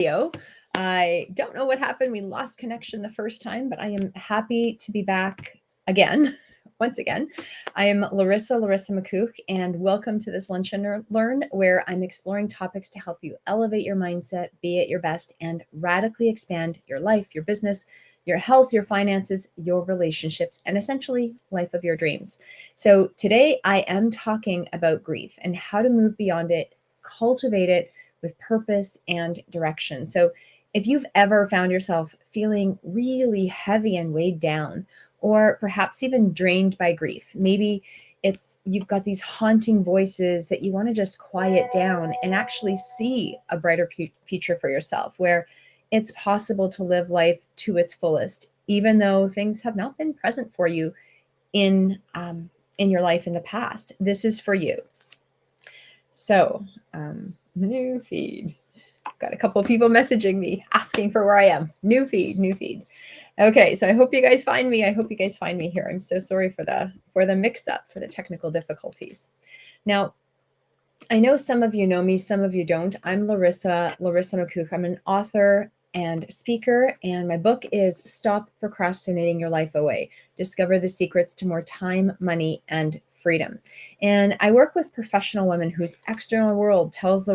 video. I don't know what happened. We lost connection the first time, but I am happy to be back again. Once again, I am Larissa McCook, and welcome to this Lunch and Learn, where I'm exploring topics to help you elevate your mindset, be at your best, and radically expand your life, your business, your health, your finances, your relationships, and essentially life of your dreams. So today I am talking about grief and how to move beyond it, cultivate it with purpose and direction. So if you've ever found yourself feeling really heavy and weighed down, or perhaps even drained by grief, maybe you've got these haunting voices that you want to just quiet down and actually see a brighter future for yourself, where it's possible to live life to its fullest, even though things have not been present for you in your life in the past. This is for you. So, new feed. Got a couple of people messaging me asking for where I am. New feed. Okay, so I hope you guys find me. Here. I'm so sorry for the mix-up, for the technical difficulties. Now, I know some of you know me, some of you don't. I'm Larissa McCook. I'm an author and speaker, and my book is Stop Procrastinating Your Life Away. Discover the secrets to more time, money, and freedom. And I work with professional women whose external world tells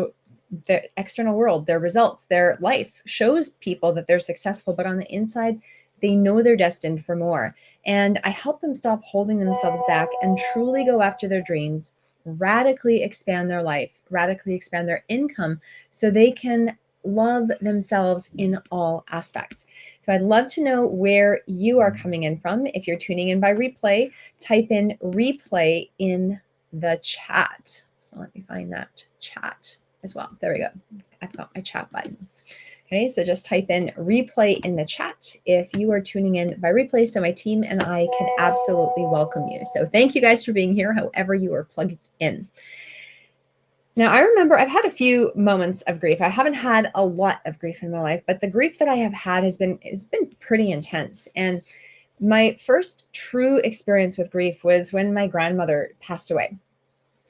their results, their life shows people that they're successful, but on the inside, they know they're destined for more. And I help them stop holding themselves back and truly go after their dreams, radically expand their life, radically expand their income, so they can love themselves in all aspects. So I'd love to know where you are coming in from. If you're tuning in by replay, type in replay in the chat. So let me find that chat as well. There we go. I've got my chat button. Okay, so just type in replay in the chat if you are tuning in by replay, so my team and I can absolutely welcome you. So thank you guys for being here, however you are plugged in. Now, I remember I've had a few moments of grief. I haven't had a lot of grief in my life, but the grief that I have had has been pretty intense. And my first true experience with grief was when my grandmother passed away.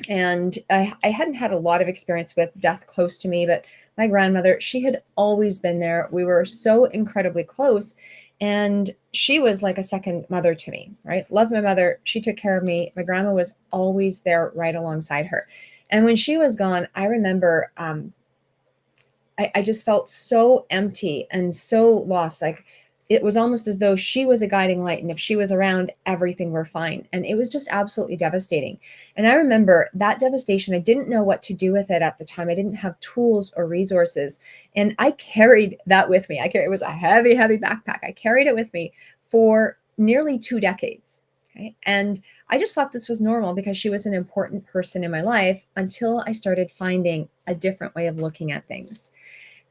And I hadn't had a lot of experience with death close to me, but my grandmother, she had always been there. We were so incredibly close, and she was like a second mother to me, right? Loved my mother. She took care of me. My grandma was always there right alongside her. And when she was gone, I remember I just felt so empty and so lost. Like, it was almost as though she was a guiding light, and if she was around, everything were fine. And it was just absolutely devastating. And I remember that devastation. I didn't know what to do with it at the time. I didn't have tools or resources. And I carried that with me. It was a heavy, heavy backpack. I carried it with me for nearly 2 decades. Okay. And I just thought this was normal because she was an important person in my life, until I started finding a different way of looking at things.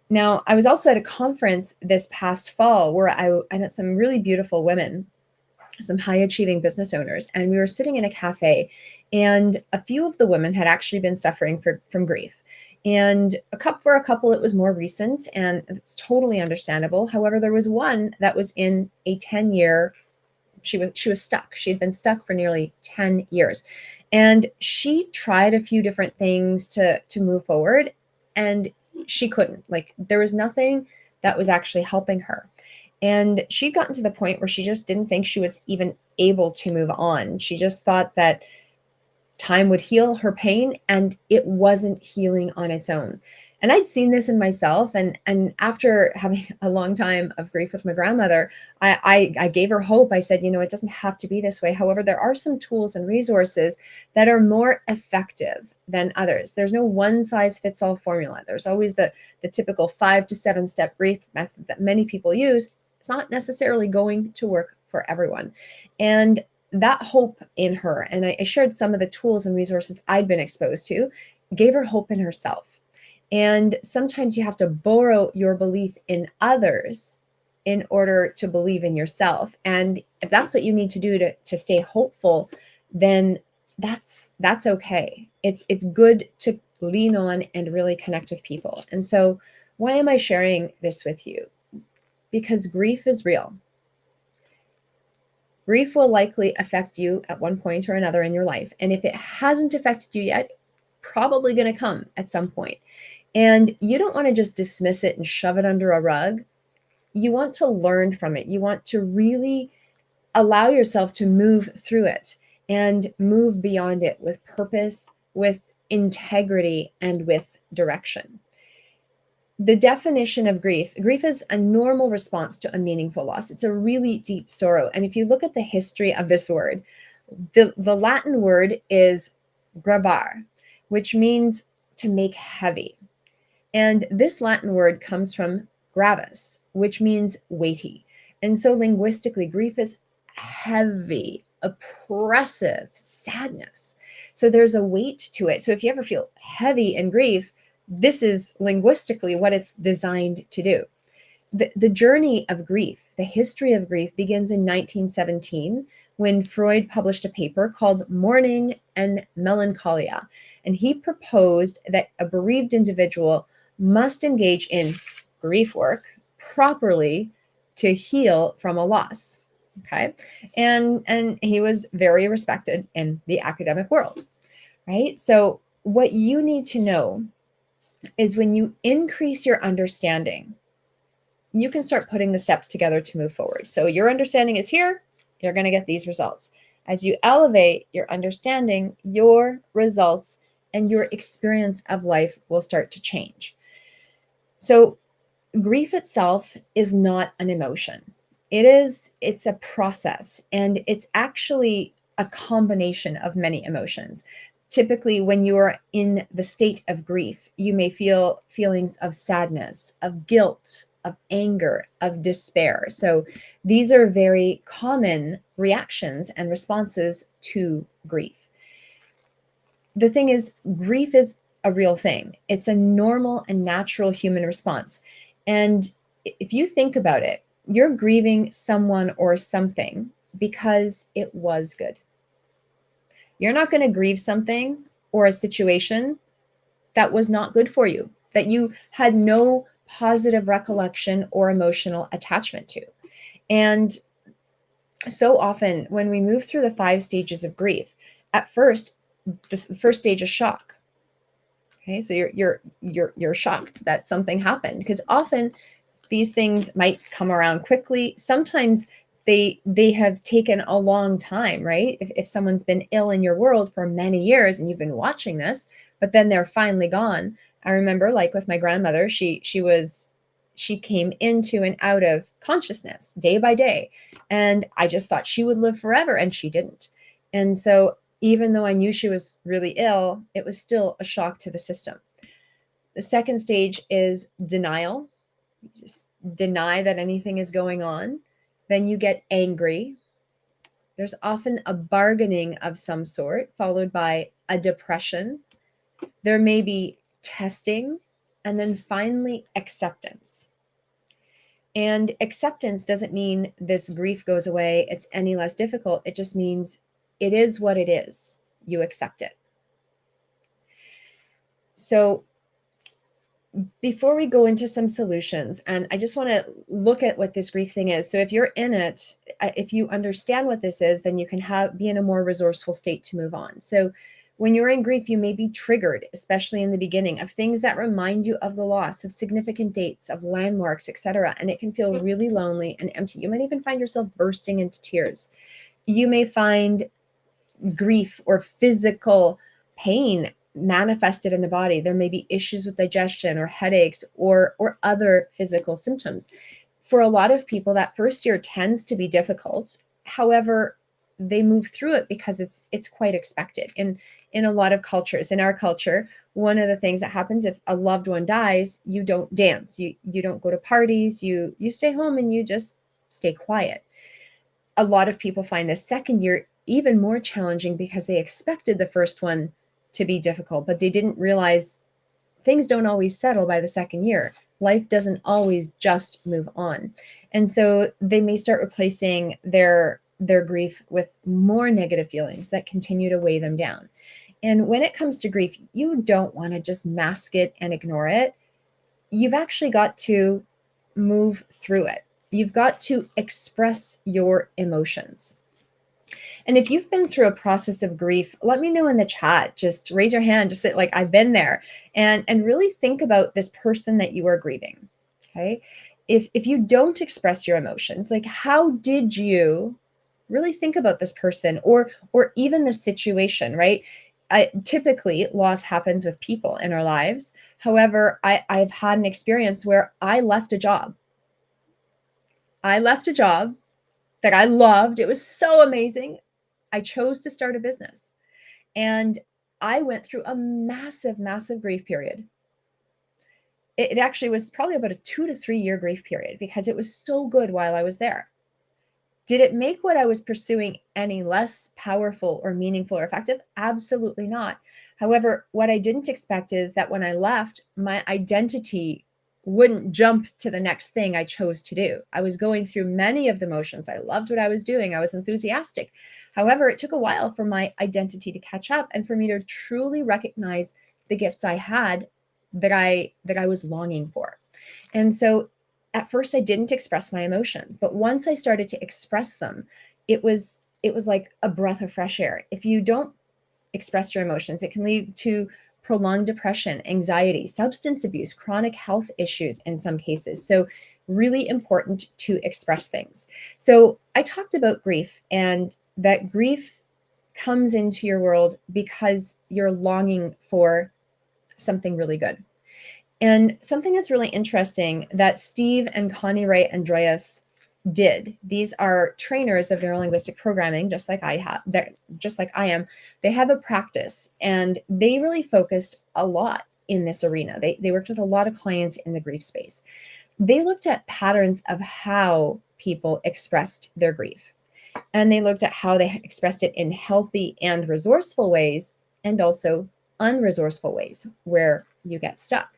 Now, I was also at a conference this past fall where I met some really beautiful women, some high-achieving business owners, and we were sitting in a cafe, and a few of the women had actually been suffering from grief. And for a couple, it was more recent, and it's totally understandable. However, there was one that was in a 10-year, she was stuck. She had been stuck for nearly 10 years. And she tried a few different things to move forward, and she couldn't. Like, there was nothing that was actually helping her. And she'd gotten to the point where she just didn't think she was even able to move on. She just thought that time would heal her pain, and it wasn't healing on its own. And I'd seen this in myself. And after having a long time of grief with my grandmother, I gave her hope. I said, it doesn't have to be this way. However, there are some tools and resources that are more effective than others. There's no one size fits all formula. There's always the typical 5 to 7 step grief method that many people use. It's not necessarily going to work for everyone. And that hope in her, and I shared some of the tools and resources I'd been exposed to, gave her hope in herself. And sometimes you have to borrow your belief in others in order to believe in yourself. And if that's what you need to do to stay hopeful, then that's okay. It's good to lean on and really connect with people. And so why am I sharing this with you? Because grief is real. Grief will likely affect you at one point or another in your life. And if it hasn't affected you yet, probably going to come at some point. And you don't want to just dismiss it and shove it under a rug. You want to learn from it. You want to really allow yourself to move through it and move beyond it with purpose, with integrity, and with direction. The definition of grief is a normal response to a meaningful loss. It's a really deep sorrow. And if you look at the history of this word, the Latin word is gravar, which means to make heavy. And this Latin word comes from gravis, which means weighty. And so linguistically, grief is heavy, oppressive sadness. So there's a weight to it. So if you ever feel heavy in grief, this is linguistically what it's designed to do. The journey of grief, the history of grief begins in 1917 when Freud published a paper called Mourning and Melancholia. And he proposed that a bereaved individual must engage in grief work properly to heal from a loss. Okay. And he was very respected in the academic world, right? So what you need to know is when you increase your understanding, you can start putting the steps together to move forward. So your understanding is here, you're going to get these results. As you elevate your understanding, your results and your experience of life will start to change. So grief itself is not an emotion. It's a process, and it's actually a combination of many emotions. Typically, when you are in the state of grief, you may feel feelings of sadness, of guilt, of anger, of despair. So these are very common reactions and responses to grief. The thing is, grief is a real thing. It's a normal and natural human response. And if you think about it, you're grieving someone or something because it was good. You're not going to grieve something or a situation that was not good for you, that you had no positive recollection or emotional attachment to. And so often when we move through the 5 stages of grief, at first, the first stage is shock. Okay, so you're shocked that something happened, because often these things might come around quickly. Sometimes they have taken a long time, right? If someone's been ill in your world for many years and you've been watching this, but then they're finally gone. I remember, like with my grandmother, she came into and out of consciousness day by day, and I just thought she would live forever, and she didn't. And so even though I knew she was really ill, it was still a shock to the system. The second stage is denial. You just deny that anything is going on. Then you get angry. There's often a bargaining of some sort, followed by a depression. There may be testing, and then finally acceptance. And acceptance doesn't mean this grief goes away, it's any less difficult. It just means it is what it is. You accept it. So before we go into some solutions, and I just want to look at what this grief thing is. So if you're in it, if you understand what this is, then you can be in a more resourceful state to move on. So when you're in grief, you may be triggered, especially in the beginning, of things that remind you of the loss, of significant dates, of landmarks, etc. And it can feel really lonely and empty. You might even find yourself bursting into tears. You may find grief or physical pain manifested in the body. There may be issues with digestion or headaches or other physical symptoms. For a lot of people, that first year tends to be difficult. However, they move through it because it's quite expected. In a lot of cultures, in our culture, one of the things that happens if a loved one dies, you don't dance, you don't go to parties, you stay home and you just stay quiet. A lot of people find the second year even more challenging because they expected the first one to be difficult, but they didn't realize things don't always settle by the second year. Life doesn't always just move on. And so they may start replacing their grief with more negative feelings that continue to weigh them down. And when it comes to grief, you don't want to just mask it and ignore it. You've actually got to move through it. You've got to express your emotions. And if you've been through a process of grief, let me know in the chat. Just raise your hand, just say, like, I've been there, and really think about this person that you are grieving. Okay. If you don't express your emotions, like, how did you really think about this person, or even the situation, right? Typically, loss happens with people in our lives. However, I've had an experience where I left a job. I left a job that I loved. It was so amazing. I chose to start a business, and I went through a massive, massive grief period. It actually was probably about a 2 to 3 year grief period because it was so good while I was there. Did it make what I was pursuing any less powerful or meaningful or effective? Absolutely not. However, what I didn't expect is that when I left, my identity wouldn't jump to the next thing I chose to do. I was going through many of the motions. I loved what I was doing. I was enthusiastic. However, it took a while for my identity to catch up and for me to truly recognize the gifts I had that I was longing for. And so at first I didn't express my emotions, but once I started to express them, it was like a breath of fresh air. If you don't express your emotions, it can lead to prolonged depression, anxiety, substance abuse, chronic health issues in some cases. So really important to express things. So I talked about grief, and that grief comes into your world because you're longing for something really good. And something that's really interesting that Steve and Connie Ray Andreas did. These are trainers of neurolinguistic programming, just like I have, just like I am. They have a practice, and they really focused a lot in this arena. They worked with a lot of clients in the grief space. They looked at patterns of how people expressed their grief, and they looked at how they expressed it in healthy and resourceful ways, and also unresourceful ways where you get stuck.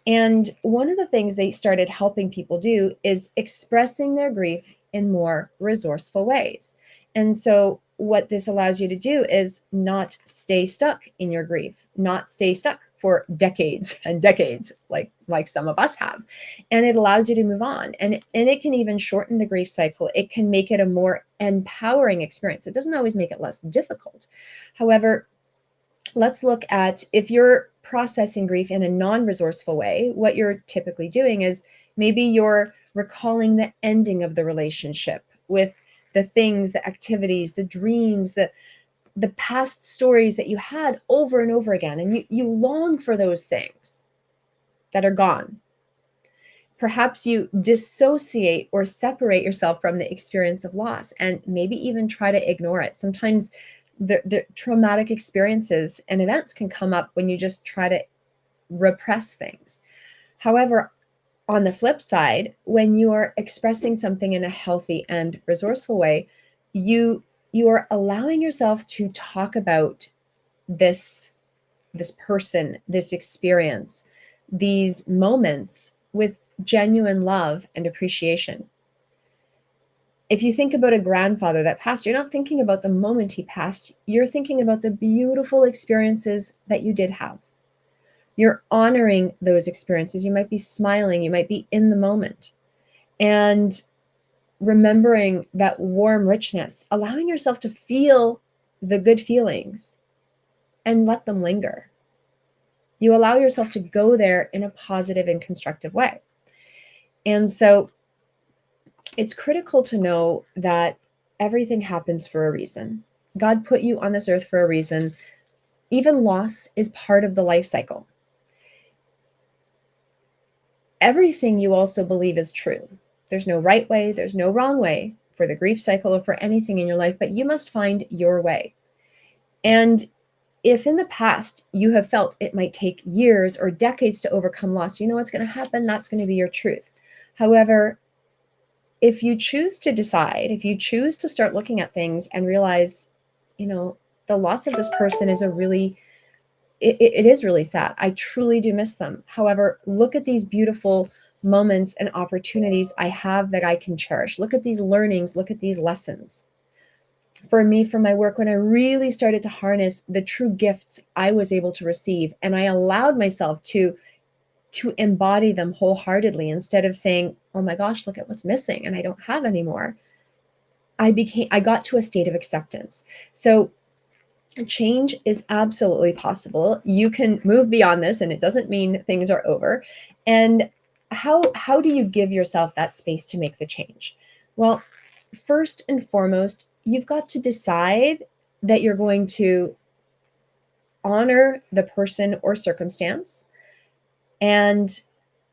And one of the things they started helping people do is expressing their grief in more resourceful ways. And so what this allows you to do is not stay stuck in your grief, not stay stuck for decades and decades, like some of us have. And it allows you to move on. And it can even shorten the grief cycle. It can make it a more empowering experience. It doesn't always make it less difficult. However, let's look at, if you're processing grief in a non-resourceful way, what you're typically doing is maybe you're recalling the ending of the relationship with the things, the activities, the dreams, the past stories that you had over and over again. And you long for those things that are gone. Perhaps you dissociate or separate yourself from the experience of loss and maybe even try to ignore it. Sometimes the traumatic experiences and events can come up when you just try to repress things. However, on the flip side, when you are expressing something in a healthy and resourceful way, you are allowing yourself to talk about this person, this experience, these moments with genuine love and appreciation. If you think about a grandfather that passed, you're not thinking about the moment he passed. You're thinking about the beautiful experiences that you did have. You're honoring those experiences. You might be smiling. You might be in the moment. And remembering that warm richness, allowing yourself to feel the good feelings and let them linger. You allow yourself to go there in a positive and constructive way. And so it's critical to know that everything happens for a reason. God put you on this earth for a reason. Even loss is part of the life cycle. Everything you also believe is true. There's no right way, there's no wrong way for the grief cycle or for anything in your life, but you must find your way. And if in the past you have felt it might take years or decades to overcome loss, you know what's going to happen. That's going to be your truth. However, if you choose to decide, if you choose to start looking at things and realize, the loss of this person is it is really sad. I truly do miss them. However, look at these beautiful moments and opportunities I have that I can cherish. Look at these learnings. Look at these lessons. For me, for my work, when I really started to harness the true gifts I was able to receive, and I allowed myself to embody them wholeheartedly instead of saying, oh my gosh, look at what's missing and I don't have anymore. I got to a state of acceptance. So change is absolutely possible. You can move beyond this, and it doesn't mean things are over. And how do you give yourself that space to make the change? Well, first and foremost, you've got to decide that you're going to honor the person or circumstance and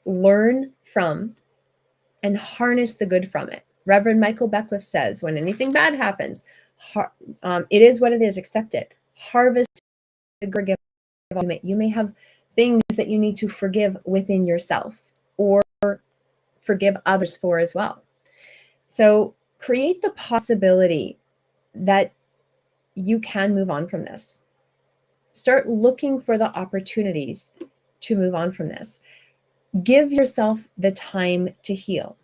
learn from and harness the good from it. Reverend Michael Beckwith says, when anything bad happens, it is what it is, accept it. Harvest the good. You may have things that you need to forgive within yourself or forgive others for as well. So create the possibility that you can move on from this. Start looking for the opportunities to move on from this. Give yourself the time to heal.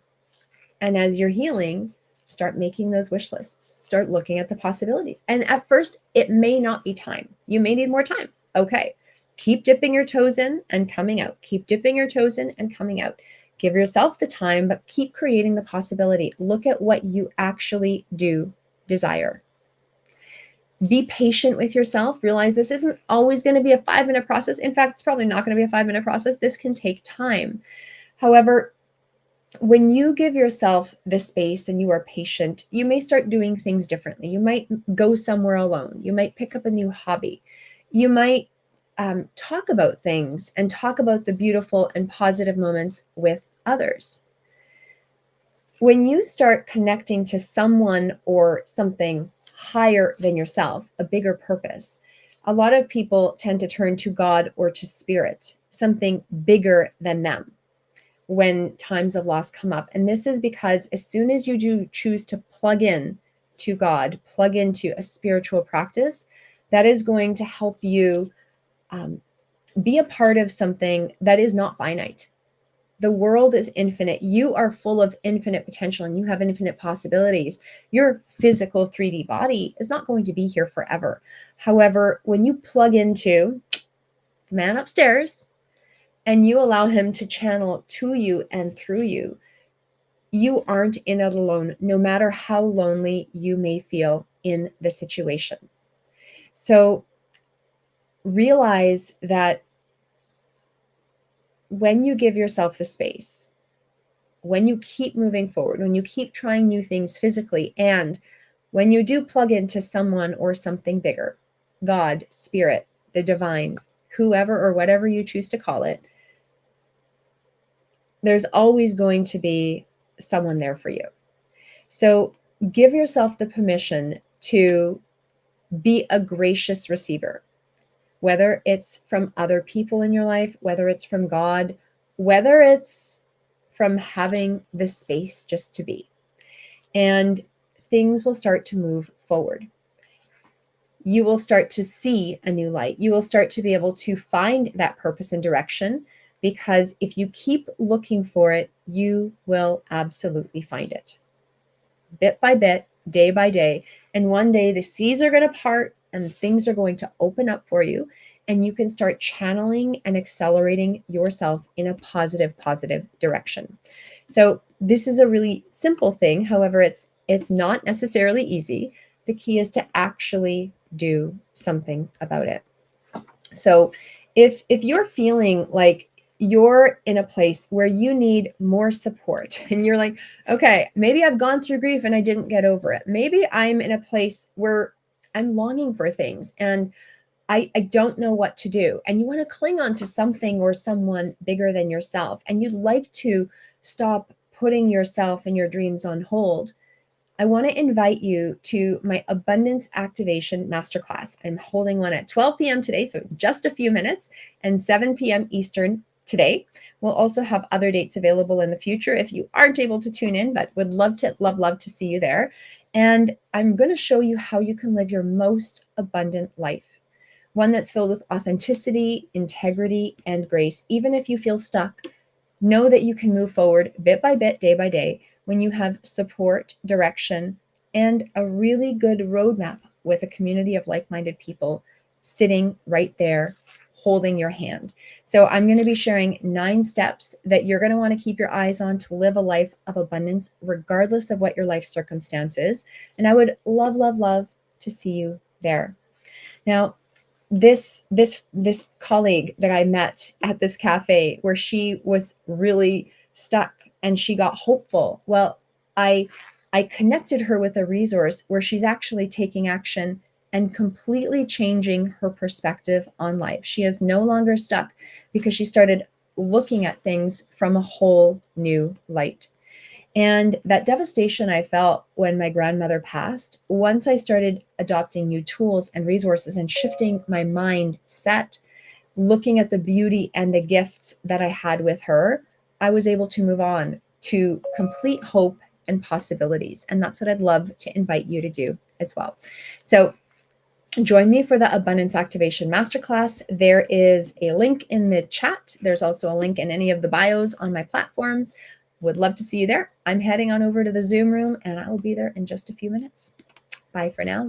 And as you're healing, start making those wish lists. Start looking at the possibilities. And at first, it may not be time. You may need more time. Okay. Keep dipping your toes in and coming out. Keep dipping your toes in and coming out. Give yourself the time, but keep creating the possibility. Look at what you actually do desire. Be patient with yourself. Realize this isn't always going to be a 5-minute process. In fact, it's probably not going to be a 5-minute process. This can take time. However, when you give yourself the space and you are patient, you may start doing things differently. You might go somewhere alone. You might pick up a new hobby. You might talk about things and talk about the beautiful and positive moments with others. When you start connecting to someone or something higher than yourself, a bigger purpose, a lot of people tend to turn to God or to spirit, something bigger than them, when times of loss come up. And this is because as soon as you do choose to plug in to God, plug into a spiritual practice, that is going to help you be a part of something that is not finite. The world is infinite. You are full of infinite potential and you have infinite possibilities. Your physical 3D body is not going to be here forever. However, when you plug into the man upstairs and you allow him to channel to you and through you, you aren't in it alone, no matter how lonely you may feel in the situation. So realize that when you give yourself the space, when you keep moving forward, when you keep trying new things physically, and when you do plug into someone or something bigger, God, spirit, the divine, whoever or whatever you choose to call it, there's always going to be someone there for you. So give yourself the permission to be a gracious receiver, whether it's from other people in your life, whether it's from God, whether it's from having the space just to be. And things will start to move forward. You will start to see a new light. You will start to be able to find that purpose and direction, because if you keep looking for it, you will absolutely find it. Bit by bit, day by day. And one day the seas are going to part and things are going to open up for you. And you can start channeling and accelerating yourself in a positive direction. So this is a really simple thing. However, it's not necessarily easy. The key is to actually do something about it. So if you're feeling like you're in a place where you need more support and you're like, okay, maybe I've gone through grief and I didn't get over it. Maybe I'm in a place where I'm longing for things and I don't know what to do. And you want to cling on to something or someone bigger than yourself. And you'd like to stop putting yourself and your dreams on hold. I want to invite you to my Abundance Activation Masterclass. I'm holding one at 12 p.m. today, so just a few minutes, and 7 p.m. Eastern today. We'll also have other dates available in the future if you aren't able to tune in, but would love to see you there. And I'm going to show you how you can live your most abundant life, one that's filled with authenticity, integrity, and grace. Even if you feel stuck, know that you can move forward bit by bit, day by day, when you have support, direction, and a really good roadmap with a community of like-minded people sitting right there, holding your hand. So I'm going to be sharing 9 steps that you're going to want to keep your eyes on to live a life of abundance, regardless of what your life circumstance is. And I would love, love, love to see you there. Now, this colleague that I met at this cafe, where she was really stuck and she got hopeful. Well, I connected her with a resource where she's actually taking action and completely changing her perspective on life. She is no longer stuck because she started looking at things from a whole new light. And that devastation I felt when my grandmother passed, once I started adopting new tools and resources and shifting my mindset, looking at the beauty and the gifts that I had with her, I was able to move on to complete hope and possibilities. And that's what I'd love to invite you to do as well. So join me for the Abundance Activation Masterclass. There is a link in the chat. There's also a link in any of the bios on my platforms. Would love to see you there. I'm heading on over to the Zoom room and I will be there in just a few minutes. Bye for now.